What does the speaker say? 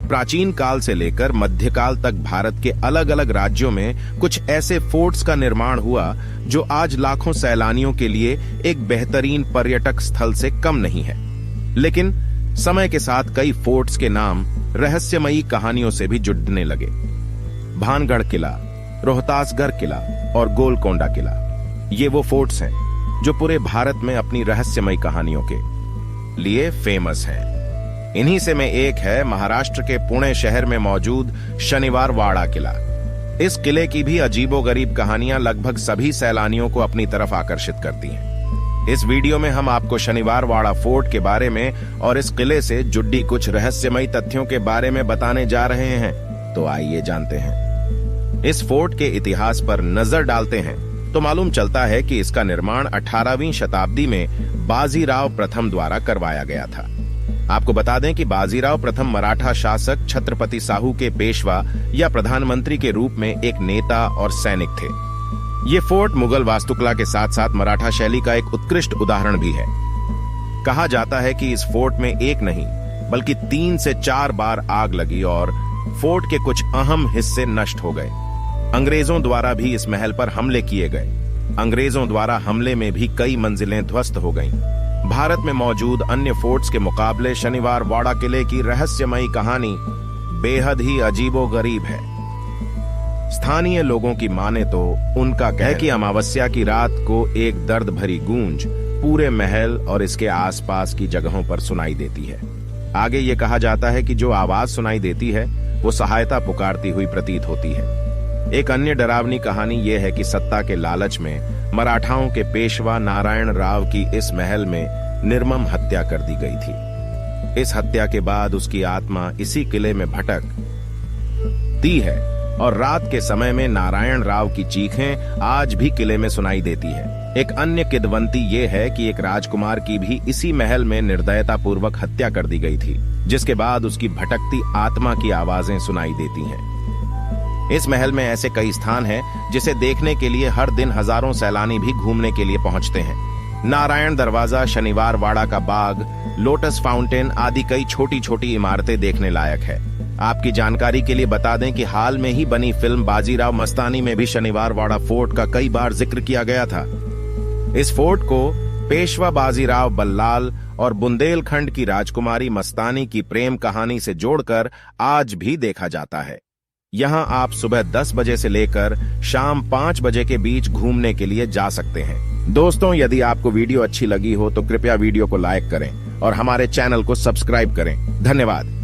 प्राचीन काल से लेकर मध्यकाल तक भारत के अलग अलग राज्यों में कुछ ऐसे फोर्ट्स का निर्माण हुआ जो आज लाखों सैलानियों के लिए एक बेहतरीन पर्यटक स्थल से कम नहीं है। लेकिन समय के साथ कई फोर्ट्स के नाम रहस्यमयी कहानियों से भी जुड़ने लगे। भानगढ़ किला, रोहतासगढ़ किला और गोलकोंडा किला, ये वो फोर्ट्स हैं जो पूरे भारत में अपनी रहस्यमयी कहानियों के लिए फेमस हैं। इन्हीं से में एक है महाराष्ट्र के पुणे शहर में मौजूद शनिवार वाड़ा किला। इस किले की भी अजीबोगरीब कहानियां लगभग सभी सैलानियों को अपनी तरफ आकर्षित करती हैं। इस वीडियो में हम आपको शनिवार वाड़ा फोर्ट के बारे में और इस किले से जुड़ी कुछ रहस्यमयी तथ्यों के बारे में बताने जा रहे हैं। तो आइए जानते हैं। इस फोर्ट के इतिहास पर नजर डालते हैं तो मालूम चलता है कि इसका निर्माण 18वीं शताब्दी में बाजीराव प्रथम द्वारा करवाया गया था। आपको बता दें कि बाजीराव प्रथम मराठा शासक छत्रपति साहू के पेशवा या प्रधानमंत्री के रूप में एक नेता और सैनिक थे। ये फोर्ट मुगल वास्तुकला के साथ साथ मराठा शैली का एक उत्कृष्ट उदाहरण भी है। कहा जाता है कि इस फोर्ट में एक नहीं बल्कि 3 से 4 बार आग लगी और फोर्ट के कुछ अहम हिस्से नष्ट हो गए। अंग्रेजों द्वारा भी इस महल पर हमले किए गए। अंग्रेजों द्वारा हमले में भी कई मंजिलें ध्वस्त हो गईं। भारत में मौजूद अन्य फोर्ट्स के मुकाबले शनिवार वाड़ा किले की रहस्यमयी कहानी बेहद ही अजीबोगरीब है। स्थानीय लोगों की माने तो उनका कहना है कि अमावस्या की रात को एक दर्द भरी गूंज पूरे महल और इसके आसपास की जगहों पर सुनाई देती है। आगे ये कहा जाता है कि जो आवाज सुनाई देती है वो सहायता पुकारती हुई प्रतीत होती है। एक अन्य डरावनी कहानी यह है कि सत्ता के लालच में मराठाओं के पेशवा नारायण राव की इस महल में निर्मम हत्या कर दी गई थी। इस हत्या के बाद उसकी आत्मा इसी किले में भटकती है और रात के समय में नारायण राव की चीखें आज भी किले में सुनाई देती है। एक अन्य किंवदंती ये है कि एक राजकुमार की भी इसी महल में निर्दयता पूर्वक हत्या कर दी गई थी, जिसके बाद उसकी भटकती आत्मा की आवाजें सुनाई देती हैं। इस महल में ऐसे कई स्थान हैं जिसे देखने के लिए हर दिन हजारों सैलानी भी घूमने के लिए पहुंचते हैं। नारायण दरवाजा, शनिवार वाड़ा का बाग, लोटस फाउंटेन आदि कई छोटी छोटी इमारतें देखने लायक है। आपकी जानकारी के लिए बता दें कि हाल में ही बनी फिल्म बाजीराव मस्तानी में भी शनिवार वाड़ा फोर्ट का कई बार जिक्र किया गया था। इस फोर्ट को पेशवा बाजीराव बल्लाल और बुंदेलखंड की राजकुमारी मस्तानी की प्रेम कहानी से जोड़कर आज भी देखा जाता है। यहाँ आप सुबह 10 बजे से लेकर शाम 5 बजे के बीच घूमने के लिए जा सकते हैं। दोस्तों, यदि आपको वीडियो अच्छी लगी हो तो कृपया वीडियो को लाइक करें और हमारे चैनल को सब्सक्राइब करें। धन्यवाद।